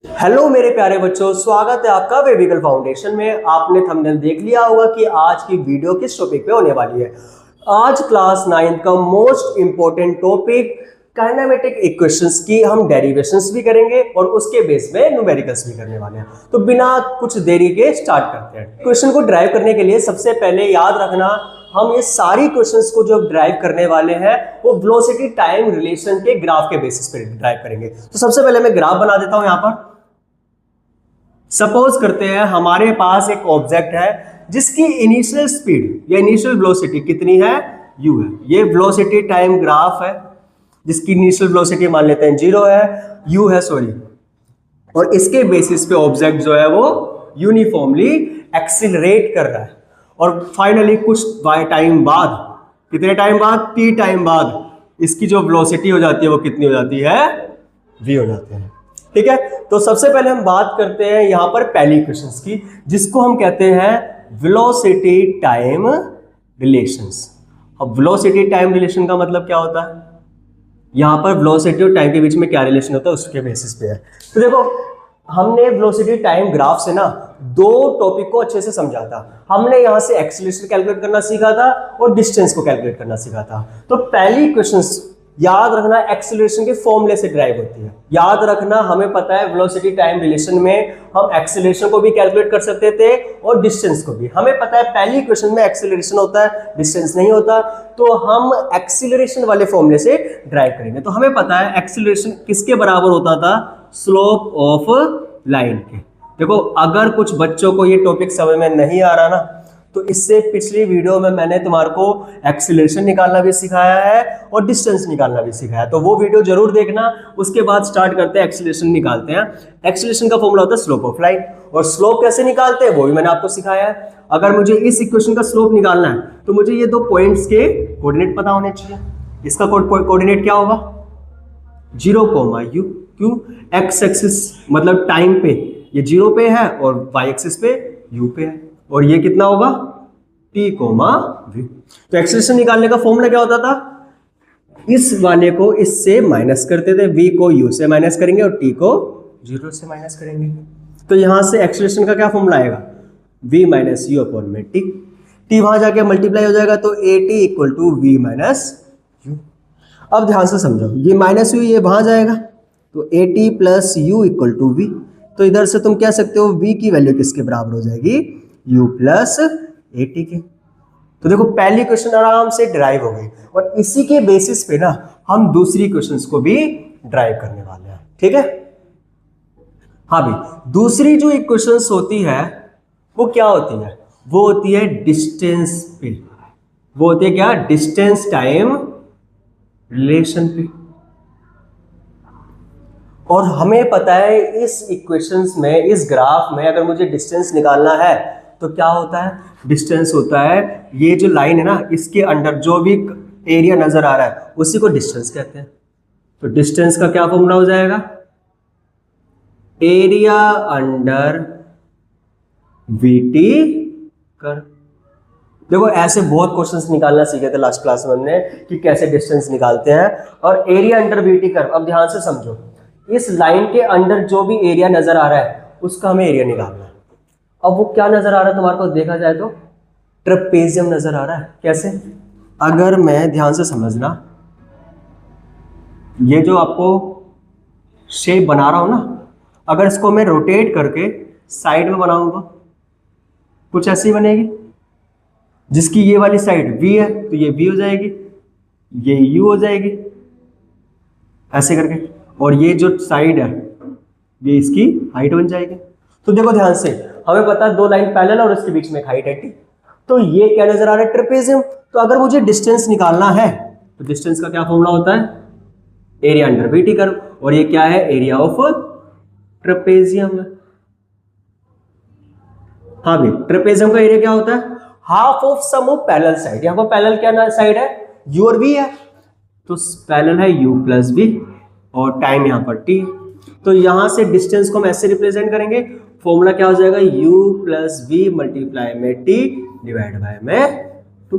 Hello मेरे प्यारे बच्चों, स्वागत है आपका वेविकल फाउंडेशन में। आपने थंबनेल देख लिया होगा कि आज की वीडियो किस टॉपिक पे होने वाली है। आज क्लास 9 का most important topic kinematic equations की हम डेरिवेशंस भी करेंगे और उसके बेस में न्यूमेरिकल्स भी करने वाले हैं। तो बिना कुछ देरी के स्टार्ट करते हैं। क्वेश्चन को ड्राइव करने के लिए सबसे पहले याद रखना, हम ये सारी क्वेश्चंस को जो ड्राइव करने वाले हैं वो वेलोसिटी टाइम रिलेशन के ग्राफ के बेसिस पे ड्राइव करेंगे। तो सबसे पहले मैं ग्राफ बना देता हूं। यहां पर सपोज करते हैं हमारे पास एक ऑब्जेक्ट है जिसकी इनिशियल स्पीड या इनिशियल वेलोसिटी कितनी है, u है। ये वेलोसिटी टाइम ग्राफ है जिसकी इनिशियल वेलोसिटी मान लेते हैं 0 है, u है सॉरी। और इसके बेसिस पे ऑब्जेक्ट जो है वो यूनिफॉर्मली एक्सिलरेट कर रहा है और फाइनली कुछ टाइम बाद, कितने टाइम बाद, t टाइम बाद इसकी जो वेलोसिटी हो जाती है वो कितनी हो जाती है, v हो जाती है। ठीक है, तो सबसे पहले हम बात करते हैं यहां पर पहली इक्वेशंस की, जिसको हम कहते हैं वेलोसिटी टाइम रिलेशंस। अब वेलोसिटी टाइम रिलेशन का मतलब क्या होता है, यहां पर वेलोसिटी और टाइम के बीच में क्या रिलेशन होता है उसके बेसिस पे है। तो देखो, हमने वेलोसिटी टाइम ग्राफ से ना दो टॉपिक को अच्छे से समझा था। हमने यहां से एक्सीलरेशन कैलकुलेट करना सीखा था और डिस्टेंस को कैलकुलेट करना सीखा था। तो पहली इक्वेशंस याद रखना एक्सीलरेशन के फॉर्मूले से ड्राइव होती है। याद रखना, हमें पता है वेलोसिटी टाइम रिलेशन में हम एक्सीलरेशन को भी कैलकुलेट कर सकते थे और डिस्टेंस को भी। हमें पता है पहली इक्वेशन में एक्सीलरेशन होता है, डिस्टेंस नहीं होता, तो हम एक्सीलरेशन वाले फॉर्मूले से ड्राइव करेंगे। तो हमें पता है एक्सीलरेशन किसके बराबर होता था, स्लोप ऑफ लाइन के। देखो, अगर कुछ बच्चों को ये टॉपिक समझ में नहीं आ रहा ना, तो इससे पिछली वीडियो में मैंने तुम्हारे को एक्सीलरेशन निकालना भी सिखाया है और डिस्टेंस निकालना भी सिखाया है, तो वो वीडियो जरूर देखना। उसके बाद स्टार्ट करते हैं, एक्सीलरेशन निकालते हैं। एक्सीलरेशन का फॉर्मूला होता है स्लोप ऑफ लाइन, और स्लोप कैसे निकालते हैं वो भी मैंने आपको सिखाया है। अगर मुझे इस इक्वेशन का स्लोप निकालना है तो मुझे ये दो पॉइंट्स के कोऑर्डिनेट पता होने चाहिए। इसका कोऑर्डिनेट क्या होगा, 0, u। क्यों, एक्स एक्सिस मतलब टाइम पे ये 0 पे है और वाई एक्सिस पे u पे है, और ये कितना होगा, t, v। तो एक्सीलरेशन निकालने का फॉर्मूला क्या होता था, इस वाले को इससे माइनस करते थे, v को u से माइनस करेंगे और t को 0 से माइनस करेंगे। तो यहां से एक्सीलरेशन का क्या फॉर्मूला आएगा, v माइनस यू अपॉन में t। t वहां जाके मल्टीप्लाई हो जाएगा तो at equal to v minus u. अब ध्यान से समझो, ये माइनस यू ये वहां जाएगा तो at plus u equal to v। तो इधर से तुम कह सकते हो v की वैल्यू किसके बराबर हो जाएगी, u प्लस एटी के। तो देखो, पहली क्वेश्चन आराम से ड्राइव हो गई और इसी के बेसिस पे ना हम दूसरी क्वेश्चंस को भी ड्राइव करने वाले हैं। ठीक है, हाँ भाई, दूसरी जो इक्वेशंस होती है वो क्या होती है, वो होती है डिस्टेंस पे। वो होती है क्या, डिस्टेंस टाइम रिलेशन पे। और हमें पता है इस इक्वेशंस में, इस ग्राफ में अगर मुझे डिस्टेंस निकालना है तो क्या होता है, डिस्टेंस होता है ये जो लाइन है ना, इसके अंडर जो भी एरिया नजर आ रहा है उसी को डिस्टेंस कहते हैं। तो डिस्टेंस का क्या फॉर्मूला हो जाएगा, एरिया अंडर वीटी कर। देखो, ऐसे बहुत क्वेश्चंस निकालना सीखे थे लास्ट क्लास में हमने कि कैसे डिस्टेंस निकालते हैं। और एरिया अंडर वीटी कर, अब ध्यान से समझो, इस लाइन के अंडर जो भी एरिया नजर आ रहा है उसका हमें एरिया निकालना है। अब वो क्या नजर आ रहा है तुम्हारे को, देखा जाए तो ट्रेपेजियम नजर आ रहा है। कैसे, अगर मैं, ध्यान से समझना, ये जो आपको शेप बना रहा हूं ना, अगर इसको मैं रोटेट करके साइड में बनाऊंगा कुछ ऐसी बनेगी, जिसकी ये वाली साइड v है तो ये v हो जाएगी, ये u हो जाएगी ऐसे करके, और ये जो साइड है ये इसकी हाइट बन जाएगी। तो देखो ध्यान से, हमें पता है दो लाइन पैरेलल और इसके बीच में हाइट है t। तो ये क्या नजर आ रहा है, ट्रेपेजियम। तो अगर मुझे डिस्टेंस निकालना है तो डिस्टेंस का क्या फॉर्मूला होता है, एरिया अंडर बीटी कर्व, और ये क्या है, एरिया ऑफ ट्रेपेजियम है। हाँ भाई, ट्रेपेजियम का एरिया क्या होता है, half of sum of parallel side. यहां पर पैरेलल क्या साइड है, u और v है, तो पैरेलल है u प्लस v और टाइम यहां पर t। तो यहां से डिस्टेंस को हम ऐसे रिप्रेजेंट करेंगे, फॉर्मूला क्या हो जाएगा, u प्लस v मल्टीप्लाई में t डिवाइड बाय में 2।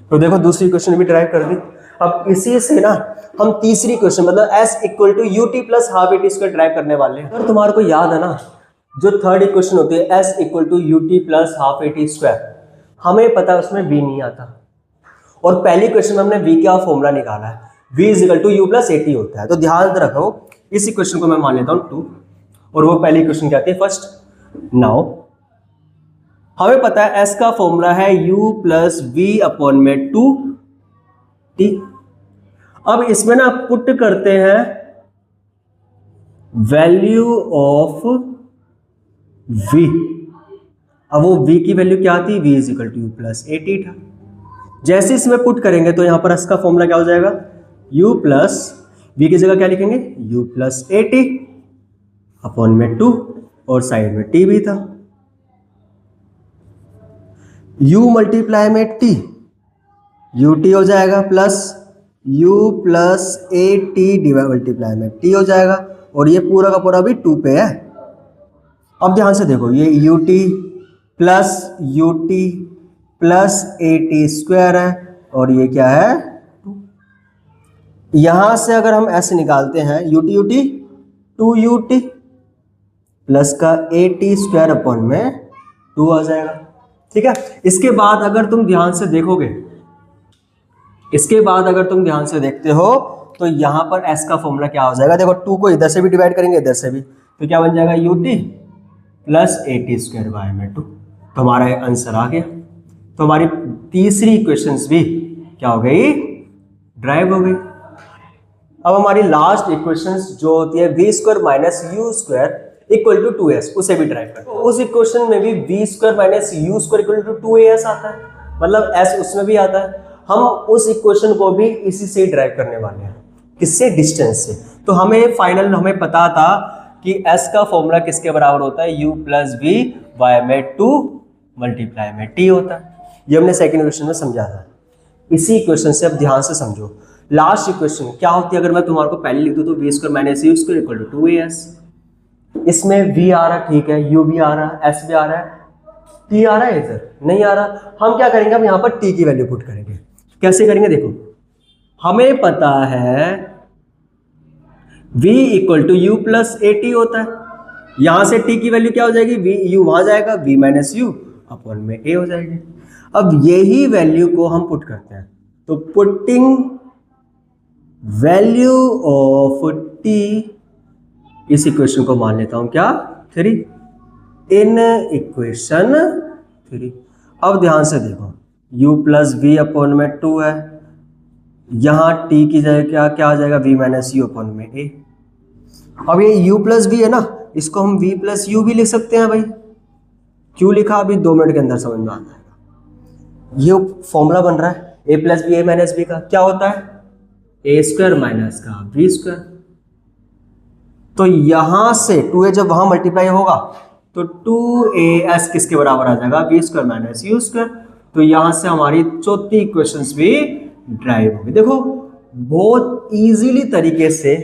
तो देखो, दूसरी क्वेश्चन भी ड्राइव कर दी। अब इसी से ना हम तीसरी क्वेश्चन मतलब s equal to u t plus half a t square derive करने वाले हैं। अगर तुम्हारे को याद है ना, जो थर्ड इक्वेशन होती है s equal to u t plus half a t square, हमें पता है उसमें v नहीं आता, और पहली क्वेश्चन में हमने v का फॉर्मूला निकाला है, v is equal to u plus a t होता है। तो ध्यान रखो इस इक्वेशन को मैं मान लेता हूँ 2, और वो पहली इक्वेशन क्या आती है फर्स्ट। नाउ हमें पता है s का फॉर्मूला है u प्लस वी अपॉन में 2t। अब इसमें ना पुट करते हैं वैल्यू ऑफ v। अब वो v की वैल्यू क्या थी, v is equal to u plus a t था। जैसे इसमें पुट करेंगे तो यहां पर s का फॉर्मूला क्या हो जाएगा, u प्लस v की जगह क्या लिखेंगे, u plus a T upon में 2, और साइड में t भी था, u मल्टीप्लाई में t, ut हो जाएगा plus u plus a T divide multiply में t हो जाएगा, और ये पूरा का पूरा भी 2 पे है। अब ध्यान से देखो, ये ut plus a t square है, और ये क्या है 2। यहां से अगर हम ऐसे निकालते हैं ut 2ut प्लस का ए टी स्क्वायर अपॉन में 2 आ जाएगा। ठीक है, इसके बाद अगर तुम ध्यान से देखोगे, इसके बाद अगर तुम ध्यान से देखते हो तो यहां पर s का फॉर्मूला क्या हो जाएगा, देखो 2 को इधर से भी डिवाइड करेंगे इधर से भी, तो क्या बन जाएगा ut plus a t square by में 2। तो हमारा आंसर आ गया। तो हमारी तीसरी इक्वेशंस भी क्या हो गई, ड्राइव हो गई। अब हमारी लास्ट इक्वेशंस जो होती है v square minus u square equal to 2s, उसे भी ड्राइव करते हैं। उस इक्वेशन में भी v square minus u square equal to 2as आता है, मतलब s उसमें भी आता है। हम उस इक्वेशन को भी इसी से ड्राइव करने वाले हैं, किससे, डिस्टेंस से। तो हमें फाइनल हमें पता था कि s का फॉर्मूला किसके बराबर होता है, u प्लस वी वाई में 2 मल्टीप्लाई में t होता है। ये हमने सेकंड इक्वेशन में समझा था। इसी इक्वेशन से अब ध्यान से समझो, लास्ट इक्वेशन क्या होती है, अगर मैं तुम्हारे को पहले लिख दूं तो v square minus u square equal to 2as। इसमें v आ रहा है, ठीक है, u भी आ रहा है, s भी आ रहा है, t आ रहा है, इधर नहीं आ रहा। हम क्या करेंगे, हम यहाँ पर t की वैल्यू पुट करेंगे। कैसे करेंगे, देखो हमें पता है v equal to u plus a t होता है, यहां से t की वैल्यू क्या हो जाएगी, v u वहां जाएगा, v माइनस यू अपॉन में a हो जाएगी। अब यही वैल्यू को हम पुट करते हैं, तो पुटिंग वैल्यू ऑफ t, इस इक्वेशन को मान लेता हूं क्या 3 इन इक्वेशन 3। अब ध्यान से देखो, u प्लस वी अपॉन में 2 है, यहां t की जगह क्या आ जाएगा, v माइनस यू अपॉन में a। अब ये u प्लस वी है ना, इसको हम v प्लस यू भी लिख सकते हैं भाई। क्यों लिखा, अभी 2 मिनट के अंदर समझ में आ जाएगा। ये फॉर्मूला बन रहा है a plus b a minus b का, क्या होता है ए स्क्वायर माइनस का बी स्क्वायर। तो यहां से 2a जब वहां मल्टीप्लाई होगा तो 2as किसके बराबर आ जाएगा, b square minus u square. तो यहां से हमारी चौथी इक्वेशंस भी ड्राइव होगी। देखो बहुत इजीली तरीके से,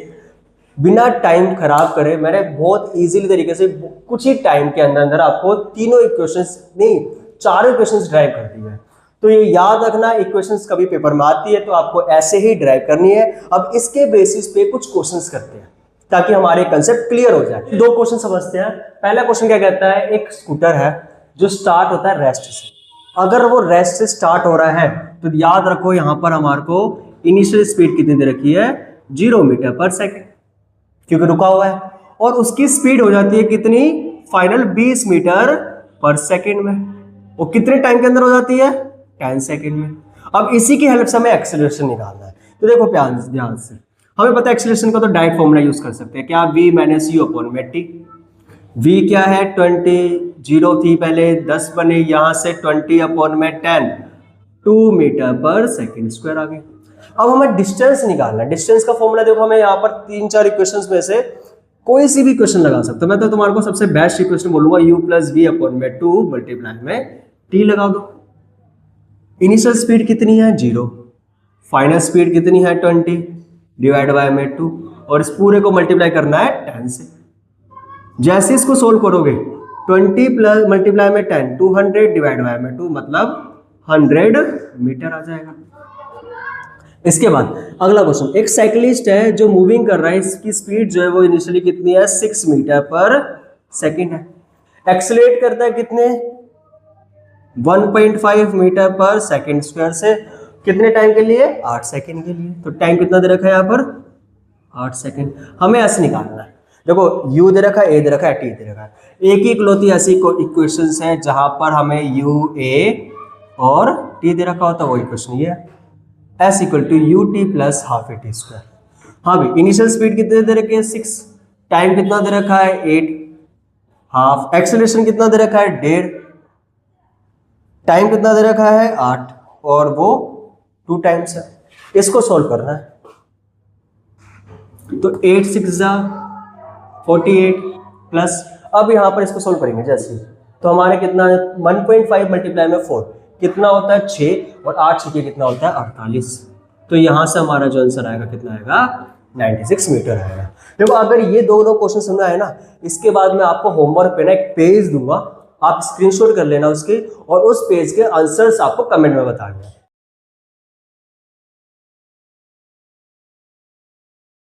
बिना टाइम खराब करे, मैंने बहुत इजीली तरीके से कुछ ही टाइम के अंदर अंदर आपको तीनों इक्वेशंस नहीं 4 इक्वेशंस ड्राइव कर दी है। तो ये याद रखना, इक्वेशंस कभी पेपर में आती है तो आपको ऐसे ही ड्राइव करनी है। अब इसके बेसिस पे कुछ क्वेश्चंस करते हैं ताकि हमारे कंसेप्ट क्लियर हो जाए। 2 क्वेश्चन समझते हैं। पहला क्वेश्चन क्या कहता है, एक स्कूटर है जो स्टार्ट होता है रेस्ट से। अगर वो रेस्ट से स्टार्ट हो रहा है तो याद रखो यहां पर हमारे को इनिशियल स्पीड कितनी दे रखी है, 0 मीटर पर सेकेंड, क्योंकि रुका हुआ है। और उसकी स्पीड हो जाती है कितनी, फाइनल 20 मीटर पर सेकेंड में। वो कितने टाइम के अंदर हो जाती है, 10 सेकेंड में। अब इसी की हेल्प से हमें एक्सेलरेशन निकालना है। तो देखो ध्यान से, हमें पता है एक्सेलरेशन का तो डायरेक्ट फॉर्मूला यूज कर सकते हैं, क्या, v माइनस यू अपॉन में टी। v क्या है 20, 0 थी पहले, 10 बने, यहां से 20 अपॉन में 10, 2 मीटर पर सेकेंड स्क्वायर आ गए। अब हमें डिस्टेंस निकालना है। डिस्टेंस का फॉर्मूला देखो, हमें यहाँ पर 3-4 इक्वेशंस में से कोई सी भी इक्वेशन लगा सकते हो। मैं तो तुम्हारे को सबसे बेस्ट इक्वेशन बोलूंगा, u प्लस वी अपॉन में 2 मल्टीप्लाई में t लगा दो। इनिशियल स्पीड कितनी है, 0, फाइनल स्पीड कितनी है, 20 डिवाइड बाय में 2, और इस पूरे को मल्टीप्लाई करना है 10 से। जैसे इसको सोल्व करोगे 20 प्लस मल्टीप्लाई में 10, 200 डिवाइड बाय में 2, मतलब 100 मीटर आ जाएगा। इसके बाद अगला क्वेश्चन, एक साइकिलिस्ट है जो मूविंग कर रहा है, इसकी स्पीड जो है वो इनिशियली कितनी है 6 मीटर पर सेकेंड है, एक्सेलरेट करता है कितने 1.5 मीटर पर सेकेंड स्क्वायर से, कितने टाइम के लिए 8 सेकेंड के लिए। तो टाइम कितना दे रखा है यहाँ पर 8 सेकेंड। हमें ऐसे निकालना है, देखो u दे रखा है, a दे रखा है, t दे रखा है, एक ही इकलौती ऐसी इक्वेशंस है जहां पर हमें u a और t दे रखा होता है, वो इक्वेशन ये है s equal to u t plus half a t square. हाँ भाई, इनिशियल स्पीड कितने दे रखे हैं 6, टाइम कितना दे रखा है 8, हाफ एक्सेलरेशन कितना दे रखा है 1.5, टाइम कितना दे रखा है 8 और वो 2 टाइम्स है। इसको सॉल्व करना है, तो 8 6 48 प्लस, अब यहां पर इसको सोल्व करेंगे जैसे, तो हमारे कितना है 1.5 मल्टीप्लाई में 4 कितना होता है 6 और 8 6 कितना होता है 48। तो यहां से हमारा जो आंसर आएगा कितना आएगा 96 मीटर आएगा। देखो अगर ये दोनों क्वेश्चन समझ आए ना, इसके बाद मैं आपको होमवर्क पे ना एक पेज दूंगा, आप स्क्रीनशॉट कर लेना उसके, और उस पेज के आंसर्स आपको कमेंट में बताने हैं।